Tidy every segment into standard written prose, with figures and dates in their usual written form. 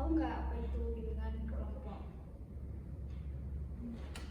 tahu nggak apa itu bimbingan kelompok?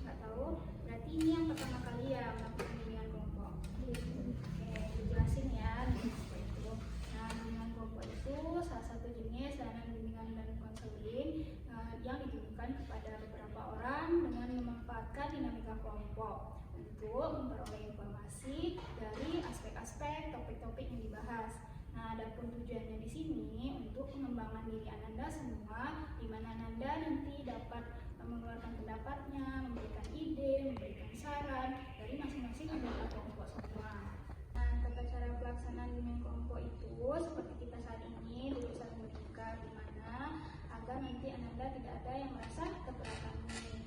Nggak tahu? Berarti ini yang pertama kali ya melakukan bimbingan kelompok. Oke, dijelasin ya bimbingan kelompok itu. Nah, bimbingan kelompok itu salah satu jenis layanan bimbingan dan konseling yang ditujukan kepada beberapa orang dengan memanfaatkan dinamika kelompok untuk memperoleh informasi dari aspek-aspek topik-topik yang dibahas. Nah, adapun tujuannya di sini untuk pengembangan diri Ananda semua, di mana Ananda nanti dapat mengeluarkan pendapatnya, memberikan ide, memberikan saran dari masing-masing anggota kelompok semua. Nah, tata cara pelaksanaan bimbingan kelompok itu seperti kita saat ini duduk saling bertukar, di mana agar nanti Ananda tidak ada yang merasa keberatan.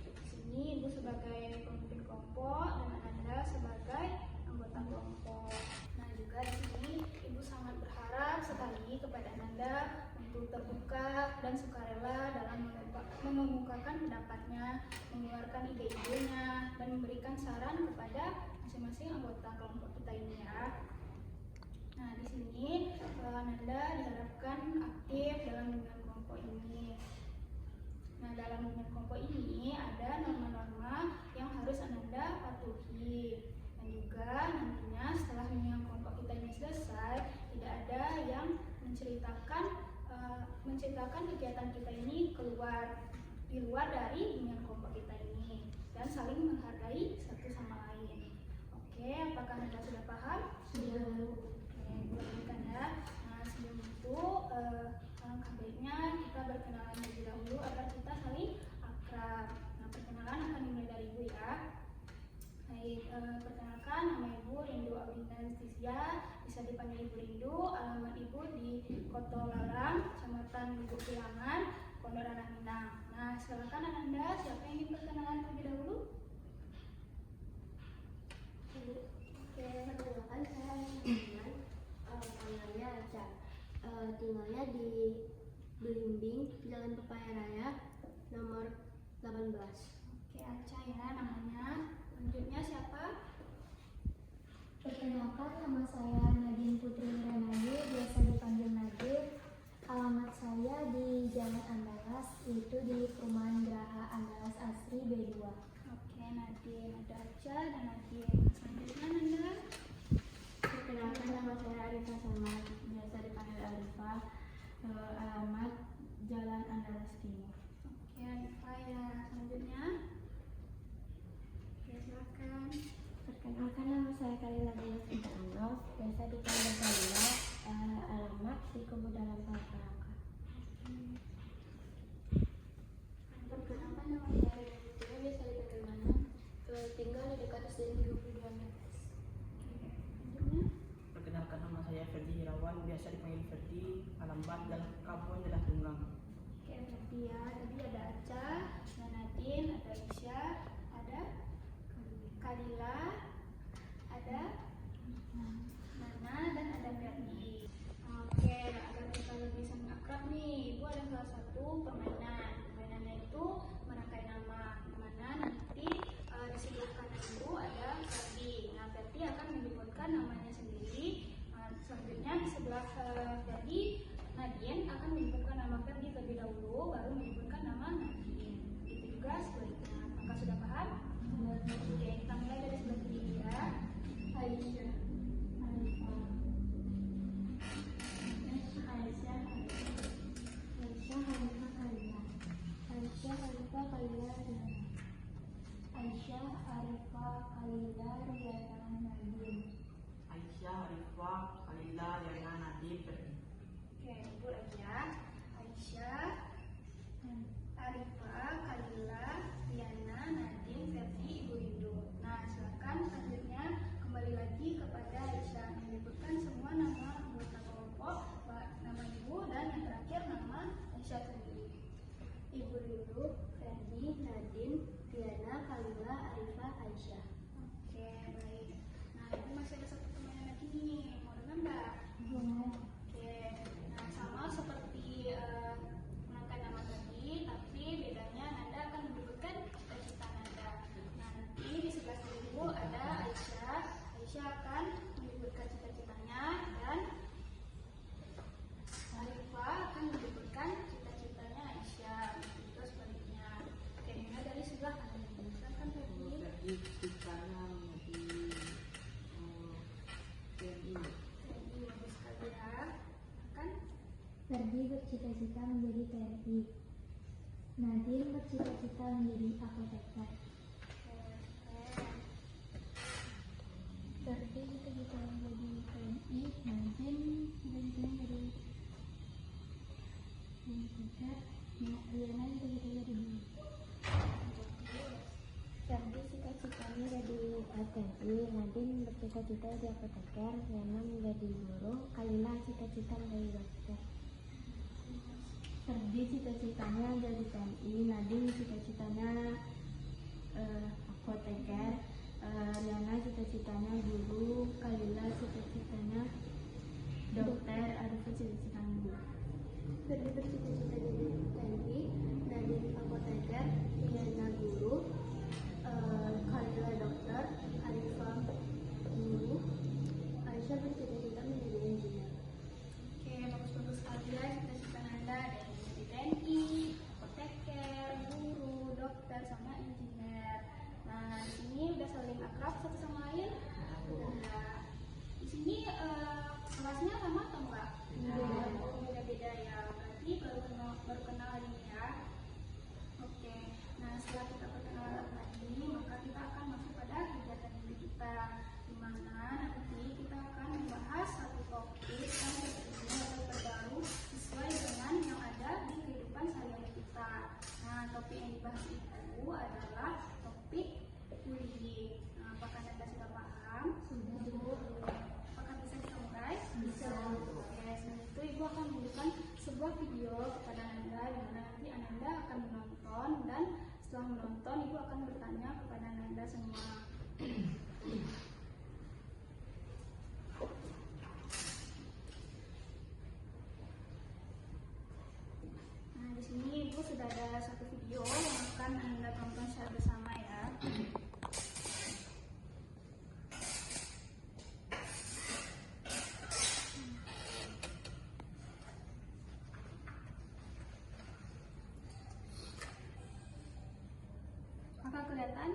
Di sini Ibu sebagai pemimpin kelompok dan Ananda sebagai anggota kelompok. Nah, juga di sini Ibu sangat berharap sekali kepada Ananda untuk terbuka dan sukarela dalam mengemukakan pendapatnya, mengeluarkan ide-idenya, dan memberikan saran kepada masing-masing anggota kelompok kita ini ya. Nah, di sini Ananda diharapkan aktif dalam bimbingan kelompok ini. Nah, dalam bimbingan kelompok ini ada norma-norma yang harus Ananda patuhi. Dan juga nantinya setelah bimbingan kelompok kita ini selesai, tidak ada yang menceritakan kegiatan kita ini di luar dari bimbingan kelompok kita ini, dan saling menghargai satu sama lain. Oke, apakah Anda sudah paham? Sudah. Oke, lanjutkan ya. Nah, sebelum itu alangkah baiknya kita berkenalan terlebih dahulu agar kita saling akrab. Nah, perkenalan akan dimulai dari Ibu ya. Baik, perkenalkan nama Ibu Rindu Aulinda Lestisia, bisa dipanggil Ibu Rindu. Alamat Ibu di Koto Lalang, Kecamatan Lubuk Pilangan, Pondok Ranah Minang. Nah, silakan Ananda, siapa yang ingin perkenalan terlebih dahulu? Oke, perkenalkan saya Aiman, panggilannya Aca. Tinggalnya di Belimbing, Jalan Pepaya Raya, nomor 18. Oke, Aca ya namanya. Selanjutnya siapa? Perkenalkan, nama saya Nadine Putri Renadi, biasa dipanggil Nadir. Alamat saya di Jalan Andalas, yaitu di Perumahan Geraha Andalas Asri B2. Oke, Nadine, ada Aca dan Nadine. Selanjutnya Nanda. Perkenalkan, nama saya Arifa Samad, biasa dipanggil Arifa. Alamat Jalan Andalas Timur. Oke, Arifa ya. Selanjutnya. Oke, silakan. Perkenalkan, nama saya Kalila Dias Intanov, biasa dipanggil Kalila. Alamat di Kemudaran Palangkarangka. Perkenalkan, nama saya Rina, biasa dipanggil Mana. Tinggal di dekat SDN 22 Metres. Selanjutnya. Perkenalkan, nama saya Ferdi Hirawan, biasa dipanggil Ferdi. Alamat Jalan Kabuan Jelah Tunggang. Oke, berarti ya, tadi ada Aca, ada Nadine, ada Isya, ada Kalila, ada Nana, dan ada Ferdi. Oke, agar kita lebih saling akrab nih, Ibu ada salah satu permainan. Permainannya itu merangkai nama, dimana nanti di sebelah kanan Ibu ada Ferdi. Nah, Ferdi akan menyebutkan namanya sendiri. Selanjutnya di sebelah Ferdi, Nadine akan menyebutkan nama Ferdi terlebih dahulu, baru menyebutkan nama Nadine. Itu juga sebaliknya. Apakah sudah paham? Oke, kita mulai dari sebelah kiri ya. Aisyah, Arifa, Aisyah, Arifa Kalila, Aisyah, Arifa Kalila, Aisyah, Arifa Kalila, Riana Nadine. Aisyah, Arifa, Kalila, Riana, Nadine, Ferdi. Oke, Ibu lagi ya. Aisyah, Arifa, Kalila, Riana, Nadine, Ferdi, Ibu Rindu. Nah, silakan selanjutnya kembali lagi kepada Aisyah, menyebutkan semua nama anggota kelompok, nama Ibu, dan yang terakhir nama Aisyah sendiri. Ibu Rindu, Ferdi, Nadine, Riana, Kalila, Arifa, Aisyah. Oke, baik. Nah, Ibu masih ada satu permainan lagi nih. Mau dengar nggak? Oke. Nah, sama seperti mengangkat nama tadi, tapi bedanya Nanda akan menyebutkan cita-cita Nanda. Nah, nanti di sebelah kiri Ibu ada Aisyah. Aisyah akan menyebutkan cita-citanya, dan Arifah akan menyebutkan cita-citanya Aisyah. bercita-cita menjadi TNI. Nadine bercita-cita menjadi apoteker. Ferdi cita-cita menjadi TNI, Nadine cita-cita menjadi apoteker, Riana cita-cita jadi guru. Ferdi cita-citanya jadi TNI, Nadine bercita-cita jadi apoteker, Riana menjadi guru, Kalila cita-cita menjadi dokter. Ferdi cita-citanya jadi TNI, Nadine cita-citanya apoteker, Riana cita-citanya guru, Kalila cita-citanya dokter, Arifa cita-citanya guru. Ferdi bercita-cita jadi TNI, Nadine apoteker, Riana guru, Kalila dokter, Arifa guru, Aisyah bercita-cita menjadi engineer. Oke, bagus-bagus sekali ya cita-cita Nanda ada yang menjadi TNI, apoteker, guru, dokter, sama engineer. Nah, di sini udah saling akrab satu sama lain. Udah. Di sini kelasnya sama atau enggak? Beda-beda ya. Berarti baru kenal hari ini ya. Oke. Nah, setelah kita perkenalan tadi, maka kita akan masuk pada kegiatan inti kita, di mana nanti kita akan membahas satu topik yang berbeda atau terbaru sesuai dengan yang ada di kehidupan sehari-hari kita. Nah, topik yang dibahas itu adalah topik bullying. Nah, apakah Nanda sudah paham? Sudah. Apakah bisa kita mulai? Bisa. Oke, sebelum itu Ibu akan memberikan sebuah video kepada Nanda, di mana nanti Ananda akan menonton, dan setelah menonton Ibu akan bertanya kepada Nanda semua. Nah, di sini Ibu sudah ada satu video yang akan Anda tonton secara bersama ya. Maka kelihatan?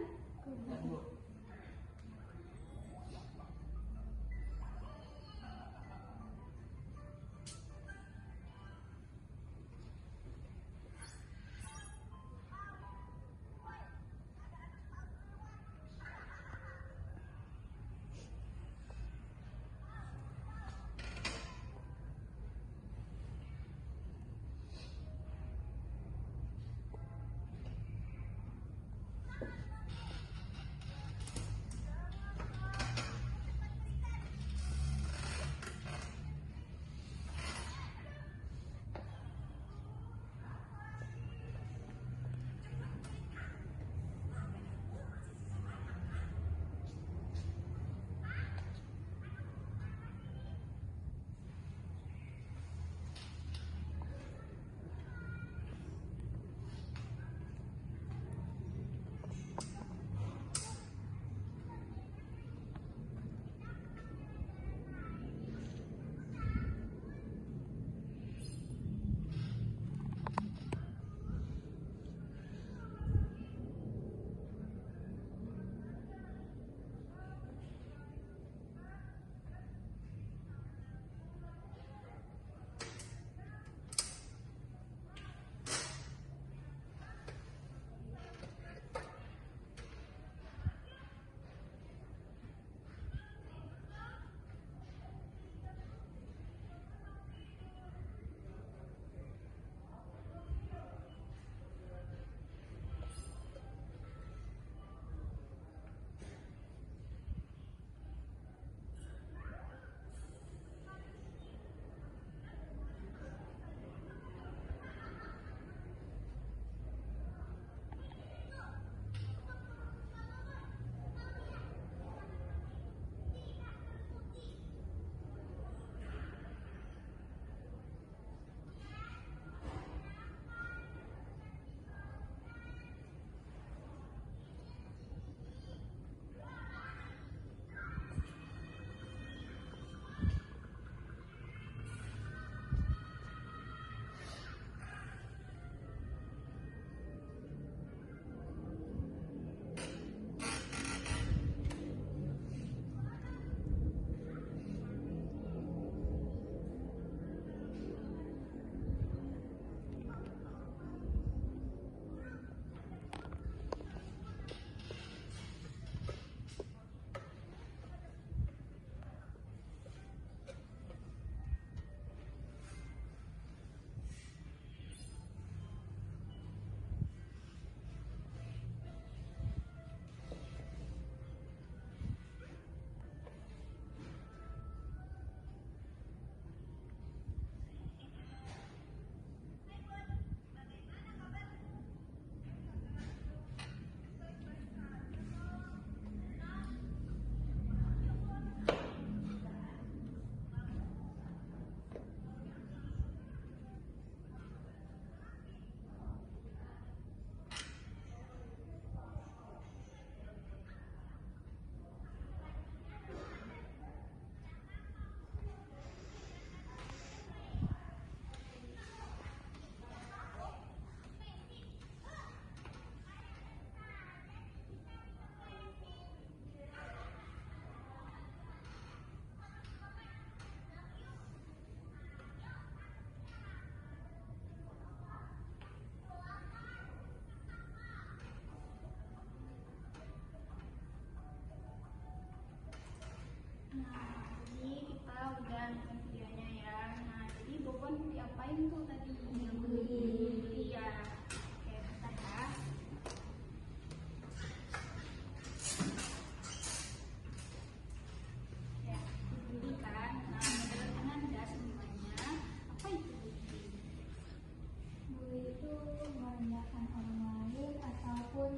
merendahkan orang lain ataupun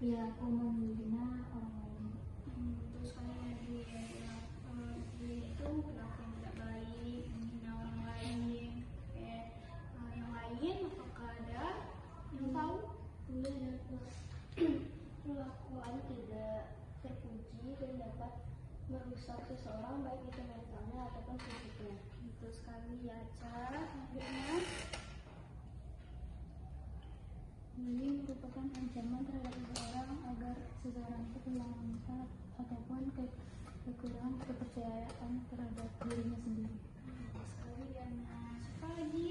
perilaku menghina orang lain. Betul sekali Nadia. Itu perilaku yang tidak baik, menghina orang lain. Yang lain apakah ada yang tahu? Perlakuan tidak terpuji dan dapat merusak seseorang baik itu mentalnya ataupun fisiknya. Betul sekali ya, Ca. Selanjutnya, Bullying merupakan ancaman terhadap seseorang agar seseorang itu kehilangan minat ataupun kekurangan kepercayaan terhadap dirinya sendiri. betul sekali Diana. Siapa lagi?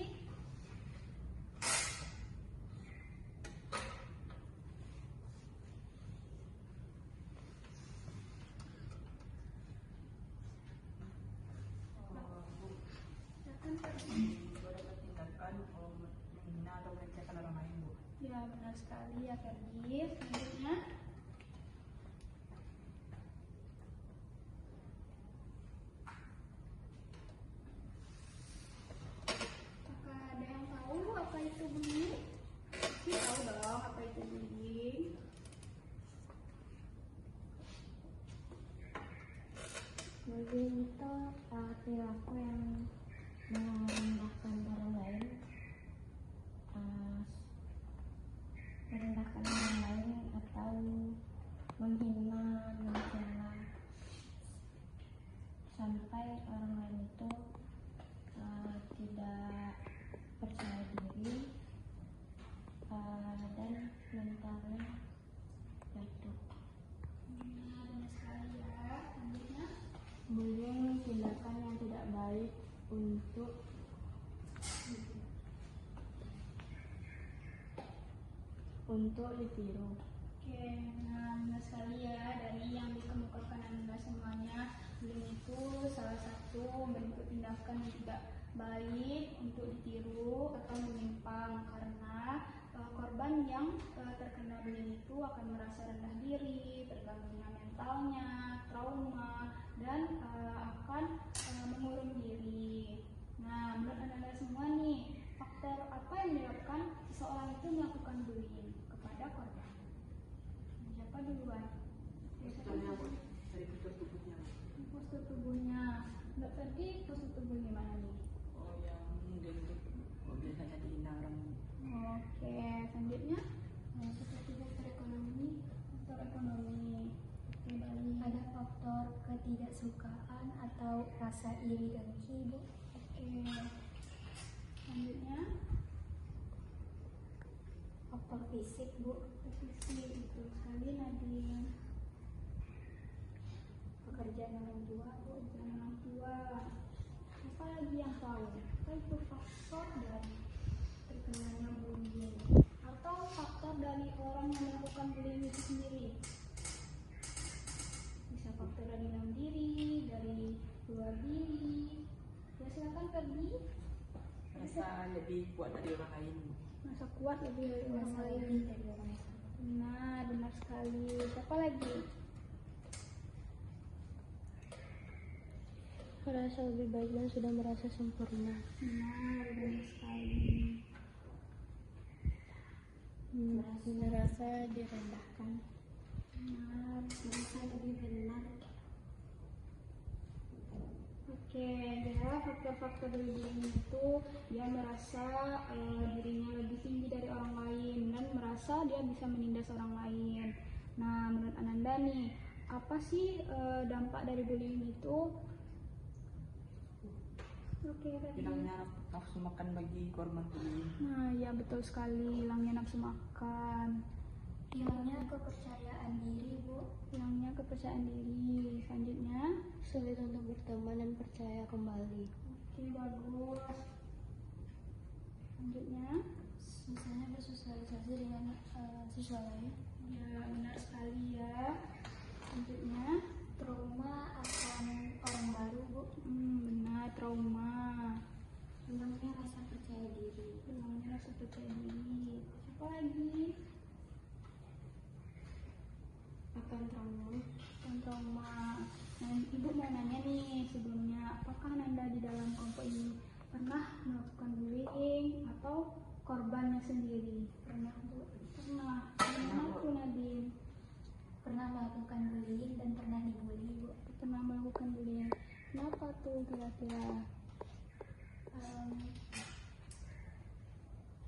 Silakan, Kak. Beberapa tindakan menghina atau melecehkan orang lain, Bu. Ya, benar sekali ya, Ferdi. Selanjutnya, apakah ada yang tahu apa itu bullying? Pasti tahu dong apa itu bullying. Bullying itu perilaku yang merendahkan orang lain, merendahkan orang lain atau menghina, mencela sampai orang lain itu tidak percaya diri dan mentalnya jatuh. Nah, benar sekali ya. Selanjutnya, Bullying tindakan yang tidak baik untuk ditiru. oke, nah benar sekali ya, dari yang dikemukakan Anda semuanya, bullying itu salah satu bentuk tindakan yang tidak baik untuk ditiru atau menyimpang, karena korban yang terkena bullying itu akan merasa rendah diri, terganggu mentalnya, trauma, dan akan mengurung diri. Nah, menurut Anda semua nih, faktor apa yang menyebabkan seseorang itu melakukan bullying kepada korban? Siapa duluan? Misalnya, Bu, dari postur tubuhnya. Postur tubuhnya. Mbak Ferdi, postur tubuh gimana nih? Oh, yang gendut. Oh, biasanya dihina orang. Oke, selanjutnya Seperti faktor ekonomi, faktor ekonomi. Oke, baik. Ada faktor ketidaksukaan atau rasa iri dengki, Bu. Oke, selanjutnya Faktor fisik, Bu. posisi itu sekali Nadine. Pekerjaan orang tua, Bu. Jangan orang tua. Apa lagi yang tahu? Apa itu faktor dari terkenanya bullying atau faktor dari orang yang melakukan bullying itu sendiri? Bisa faktor dari dalam diri, dari luar diri. Ya silakan Ferdi. Rasa lebih kuat dari orang lain, Bu. Masa kuat lebih dari orang Rasa lain. lebih dari orang lain. Nah, benar sekali. Siapa lagi? merasa lebih baik dan sudah merasa sempurna. Benar, benar sekali. Merasa direndahkan. Benar. Merasa lebih benar. Oke, ya faktor-faktor dari bullying itu dia merasa dirinya lebih tinggi dari orang lain dan merasa dia bisa menindas orang lain. Nah, menurut Ananda nih, apa sih dampak dari bullying itu? Oke, Ferdi. Hilangnya nafsu makan bagi korban bullying. Nah, ya betul sekali, hilangnya nafsu makan, Hilangnya kepercayaan diri, Bu. hilangnya kepercayaan diri. Selanjutnya, Sulit untuk berteman dan percaya kembali. oke bagus. Selanjutnya, Misalnya bersosialisasi dengan siswa lain. ya benar sekali ya. Selanjutnya, Trauma akan orang baru, Bu. benar trauma, Hilangnya rasa percaya diri. hilangnya rasa percaya diri. Siapa lagi? Akan trauma. Yang trauma. Nah, ibu mau nanya nih sebelumnya, apakah Nanda di dalam kelompok ini pernah melakukan bullying atau korbannya sendiri? Pernah Bu, Pernah. Gimana tuh Nadine? pernah melakukan bullying dan pernah dibully Bu. Pernah melakukan bullying. Kenapa tuh kira-kira?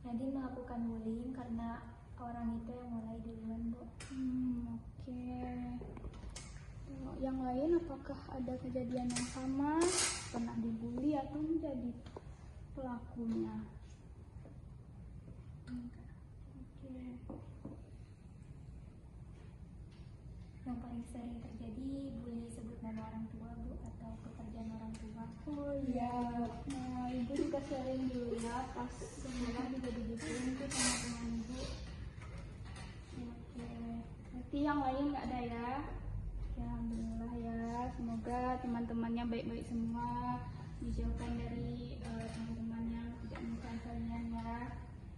Nadine melakukan bullying karena orang itu yang mulai duluan Bu. Oke. Yang lain apakah ada kejadian yang sama? Pernah dibully atau menjadi pelakunya? Oke. Yang paling sering terjadi bully sebut nama orang tua Bu, atau pekerjaan orang tua. Oh iya. Nah, ibu juga sering dilihat pas sekolah juga digituin tuh sama teman ibu. Oke. Berarti yang lain nggak ada ya? Ya, alhamdulillah ya. Semoga teman-temannya baik-baik semua, dijauhkan dari teman-teman yang tidak menyukai kalian ya.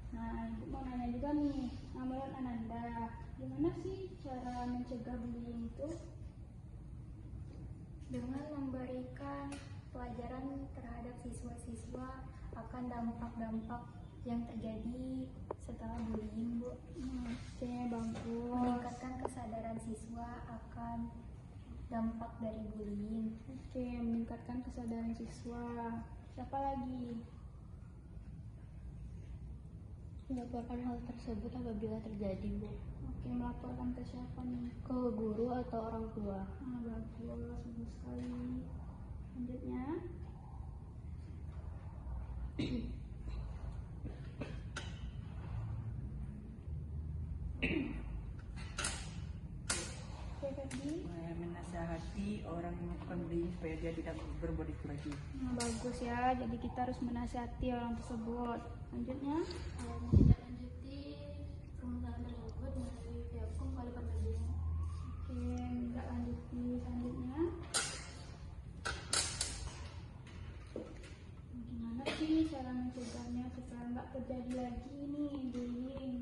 Nah, ibu mau nanya juga nih, menurut Ananda, gimana sih cara mencegah bullying itu? Dengan memberikan pelajaran terhadap siswa-siswa akan dampak-dampak yang terjadi setelah bullying Bu. Oke, bagus. Meningkatkan kesadaran siswa akan dampak dari bullying. Oke, meningkatkan kesadaran siswa. Siapa lagi? Melaporkan hal tersebut apabila terjadi, Bu. Oke, melaporkan ke siapa nih? Ke guru atau orang tua. Bagus sekali. Selanjutnya, oke tadi. Menasihati orang yang melakukan bullying supaya dia tidak berbuat itu lagi. Bagus ya. Jadi kita harus menasihati orang tersebut. Selanjutnya, Menindaklanjuti permasalahan tersebut melalui pihak hukum kalau terjadi. oke, tidak lanjuti. Selanjutnya, gimana sih cara mencegahnya supaya nggak terjadi lagi nih bullying?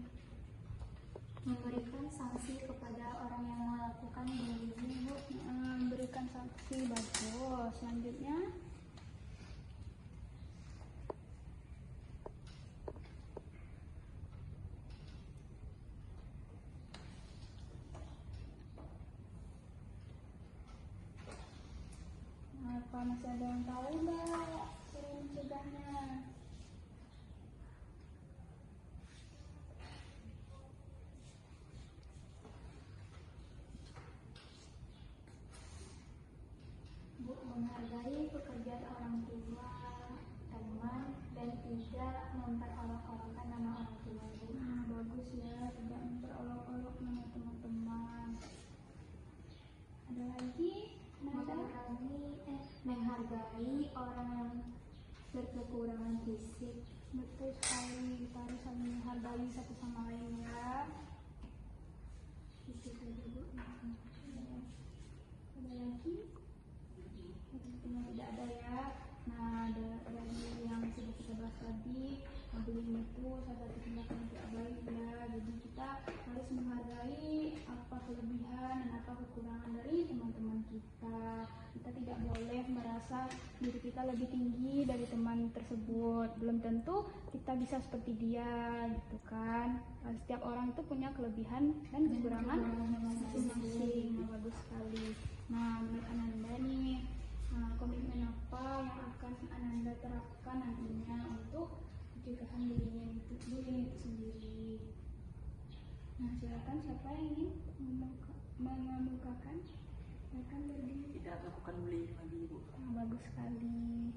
Memberikan sanksi kepada orang yang melakukan bullying Bu. Memberikan sanksi. Bagus. Selanjutnya, apa masih ada yang tahu nggak cara mencegahnya? Bu, menghargai pekerjaan orang tua, teman, dan tidak memperolok-olokkan nama orang tua Bu. Bagus ya, tidak memperolok-olok nama teman-teman. Ada lagi? Nada? Menghargai orang yang berkekurangan fisik. Betul sekali, kita harus saling menghargai satu sama lain ya. Itu saja Bu. Ada lagi? Sepertinya tidak ada ya. Nah, dari yang sudah kita bahas tadi, bullying itu salah satu tindakan yang tidak baik ya. Jadi kita harus menghargai apa kelebihan dan apa kekurangan dari teman-teman kita. Kita tidak boleh merasa diri kita lebih tinggi dari teman tersebut. Belum tentu kita bisa seperti dia, gitu kan. Setiap orang itu punya kelebihan dan kekurangan masing-masing. Nah, bagus sekali. Nah, menurut Ananda nih, komitmen apa yang akan Ananda terapkan nantinya untuk pencegahan bullying itu sendiri? Nah, silakan siapa yang ingin mengemukakan? Silakan berdiri. Tidak melakukan bullying lagi, Bu. Bagus sekali.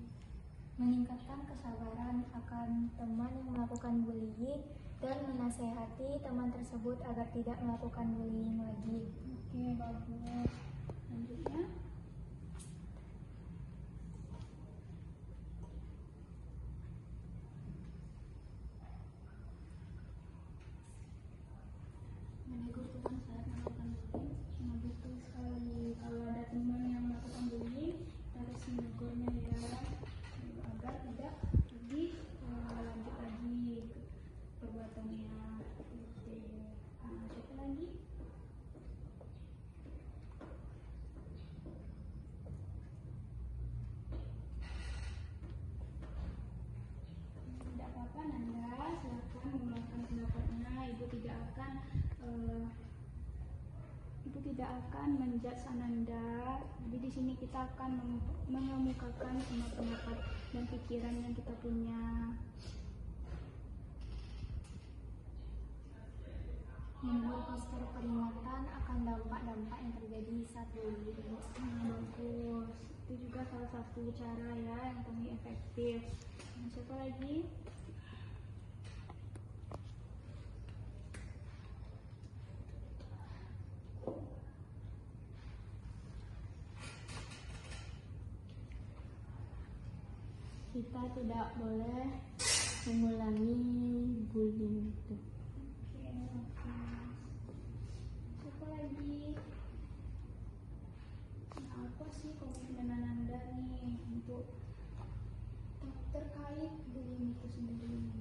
Meningkatkan kesabaran akan teman yang melakukan bullying dan menasehati teman tersebut agar tidak melakukan bullying lagi. Oke, bagus. Selanjutnya, Menegur teman saat melakukan bullying. nah, betul sekali. Kalau ada teman yang melakukan bullying, kita harus menegurnya ya, agar tidak lebih lanjut lagi perbuatannya. Oke. Nah, siapa lagi? Tidak apa-apa, Nanda. Silakan. Ibu tidak akan menjudge Ananda. Jadi di sini kita akan mengemukakan semua pendapat dan pikiran yang kita punya. Membuat poster peringatan akan dampak-dampak yang terjadi saat bullying. Bagus. Itu juga salah satu cara ya yang paling efektif. Dan siapa lagi? Kita tidak boleh mengulangi bullying itu. Oke. Siapa lagi? Nah, apa sih komitmen Ananda nih untuk terkait bullying itu sendiri?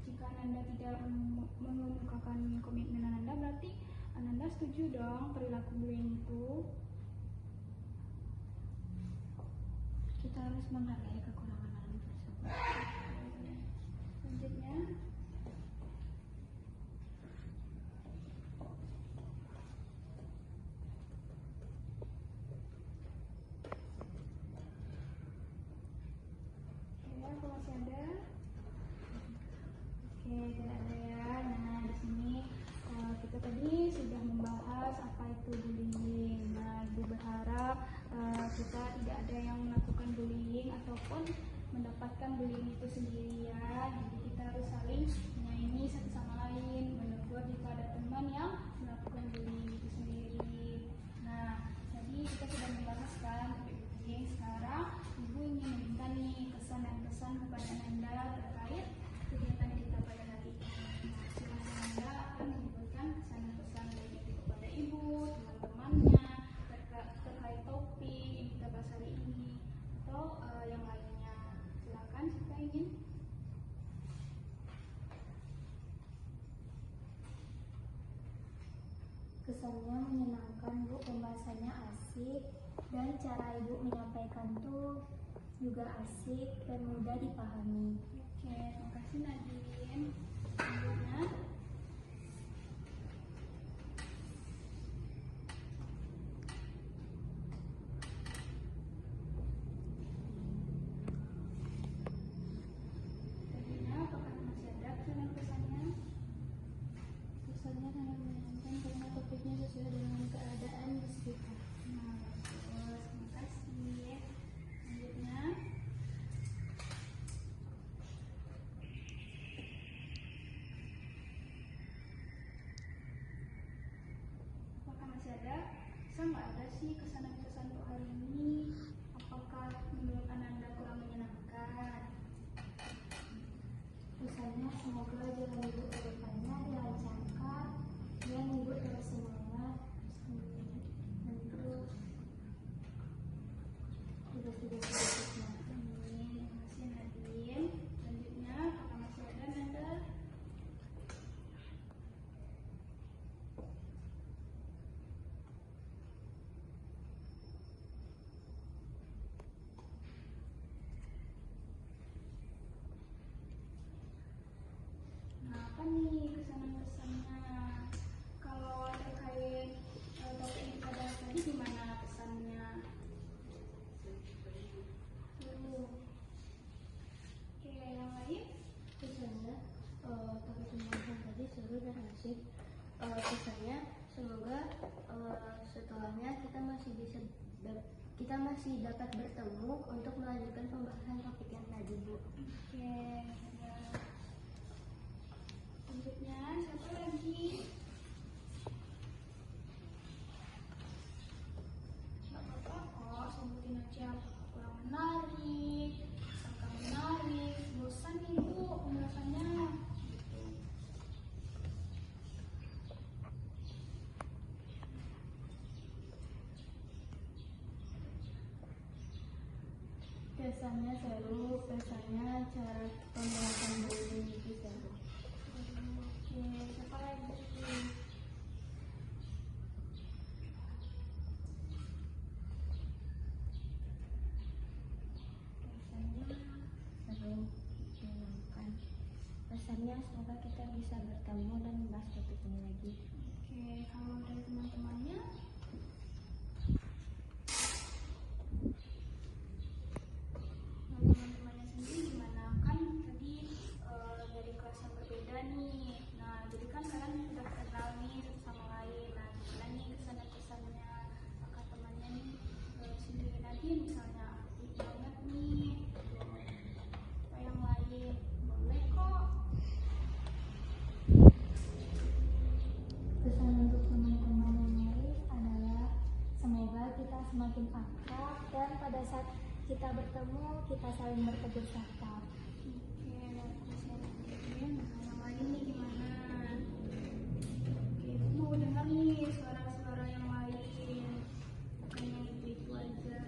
Jika Ananda tidak mengemukakan komitmen Ananda, berarti Ananda setuju dong perilaku bullying itu. Kita harus menghargai kekurangan orang tersebut. Selanjutnya, ya, aku masih ada. Oke, tidak ada ya. Nah, di sini kita tadi sudah membahas apa itu bullying. Nah, Ibu berharap kita tidak ada yang melakukan bullying ataupun mendapatkan bullying itu sendiri ya. Jadi kita harus saling menyayangi satu sama lain, menegur jika ada teman yang melakukan bullying itu sendiri. Nah, tadi kita sudah membahas kan topik bullying. Sekarang Ibu ingin meminta nih kesan dan pesan kepada Ananda terkait kegiatan kita pada hari ini. Silahkan Anda akan menyebutkan kesan dan pesan baik itu kepada Ibu, teman-temannya, terkait topik yang kita bahas hari ini atau yang lainnya. Silakan siapa ingin. Kesannya menyenangkan Bu, pembahasannya asik dan cara Ibu menyampaikan tuh juga asik dan mudah dipahami. Oke, terima kasih Nadine. Selanjutnya, Nadina, apakah masih ada kesan dan pesannya? Kesannya sangat menyenangkan karena topiknya sesuai dengan keadaan di sekitar. Nah, bagus, terima kasih. Selanjutnya, apakah masih ada? Sama ada sih kesan dan pesan untuk hari ini. Apakah menurut Ananda kurang menyenangkan? Pesannya semoga jalan Ibu ke depannya dilancarkan dan Ibu terus semangat dan terus tugas-tugas berikutnya. Amin. Terima kasih Nadine. Selanjutnya, apakah masih ada Nanda? Nah, apa nih kesan dan pesannya? Kalau terkait topik yang kita bahas tadi, gimana pesannya? Oke, yang lain? Kesannya topik pembahasan tadi seru dan asik. Kesannya semoga setelahnya kita masih dapat bertemu untuk melanjutkan pembahasan topik yang tadi, Bu. Oke, ya. Selanjutnya, siapa lagi? Gak apa-apa kok, sebutin aja kurang menarik, akan menarik, bosan nih Bu pembahasannya. Gitu. Kesannya seru, kesannya cara pembahasan bullying itu seru. Oke, siapa lagi? Kesannya seru, menyenangkan. Kesannya selanjutnya semoga kita bisa bertemu dan membahas topik ini lagi. Oke, kalau dari teman-temannya, teman-temannya sendiri gimana? Kan tadi dari kelas yang berbeda nih. Nah, jadi kan kalian udah kenal nih satu sama lain. Nah, gimana nih kesan-kesannya kakak temannya nih sendiri lagi misalnya aktif banget nih. Atau yang lain boleh kok. Pesan untuk teman-teman yang lain adalah semoga kita semakin akrab dan pada saat kita bertemu kita saling bertegur sapa. Oke, terus yang lain nih gimana? Oke, aku mau dengar nih suara-suara yang lain. Bukannya itu aja.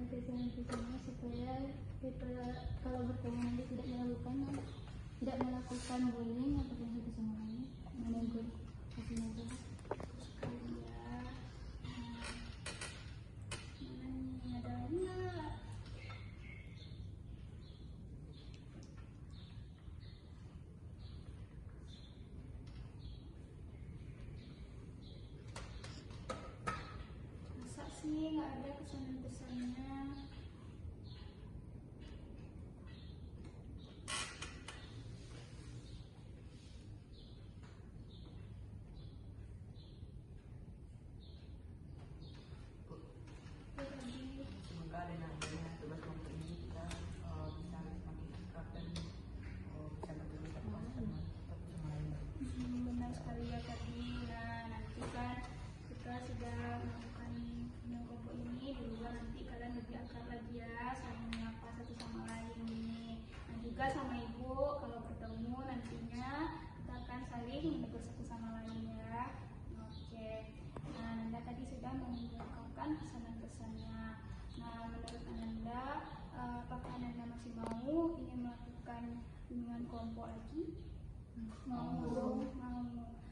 Pesan-pesannya supaya kita kalau bertemu nanti tidak melakukan bullying ataupun satu sama lain, menegur kasih nasihat. Sekali ya. Mana nih, ada lagi nggak? Masa sih nggak ada kesan-pesannya? Semoga dengan adanya tugas kelompok ini kita bisa semakin akrab dan bisa bertemu satu sama lain. Benar sekali ya tadi. Nah, nanti kan kita sudah melakukan yang kelompok ini di luar, nanti kalian lebih akrab lagi ya, saling menyapa satu sama lain nih. Nah juga sama ibu kalau bertemu nantinya kita akan saling menegur satu sama lain ya. Oke. Nah, Nanda tadi sudah mengungkapkan pesan-pesannya. Nah, menurut Ananda, apakah Ananda masih mau ingin melakukan bimbingan kelompok lagi? Mau.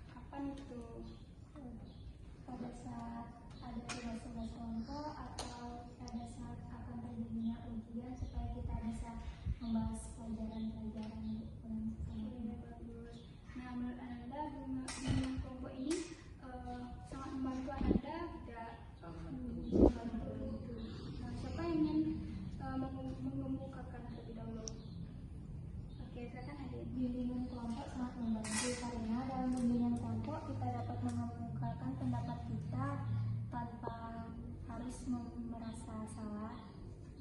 Kapan itu? Pada saat ada tugas-tugas kelompok atau pada saat akan terjadinya ujian supaya kita bisa membahas pelajaran-pelajaran dengan Oke, sesama. bagus. Nah, menurut Ananda bimbingan kelompok ini sangat membantu Ananda tidak? Membantu. Nah, siapa yang ingin mengemukakan terlebih dahulu? Oke, silakan Adin. Bimbingan kelompok sangat membantu karena dalam bimbingan kelompok kita dapat mengemukakan pendapat kita tanpa harus merasa salah,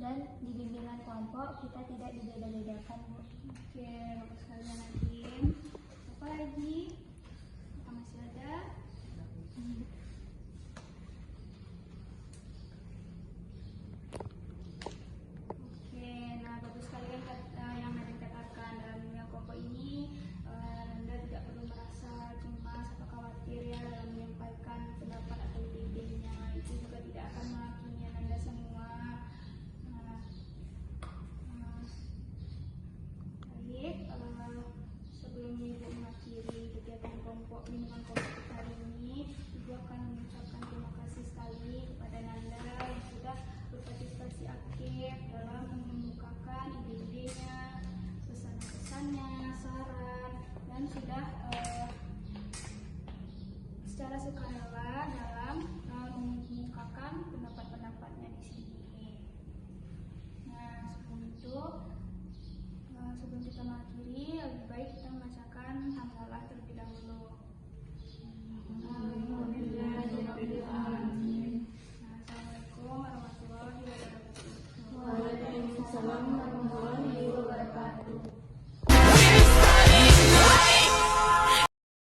dan di bimbingan kelompok kita tidak dibeda-bedakan, Bu. Oke, bagus sekali Nadine. Apa lagi? Apa masih ada? Oke, nah bagus sekali kan yang Nadine katakan dalam dunia kelompok ini. Anda tidak perlu merasa cemas atau khawatir ya dalam menyampaikan pendapat atau ide-idenya. Itu juga tidak akan menghakimi Anda semua. Nah, baik, sebelum Ibu mengakhiri kegiatan kelompok bimbingan kelompok kita hari ini, Ibu akan mengucapkan terima kasih sekali kepada Nanda yang sudah berpartisipasi aktif dalam mengemukakan ide-idenya, pesan-pesannya, saran, dan sudah secara sukarela dalam mengemukakan pendapat-pendapatnya di sini. Nah, sebelum kita mengakhiri, lebih baik kita membacakan hamdalah terlebih dahulu. Nah, Assalamualaikum warahmatullahi wabarakatuh. Waalaikumsalam warahmatullahi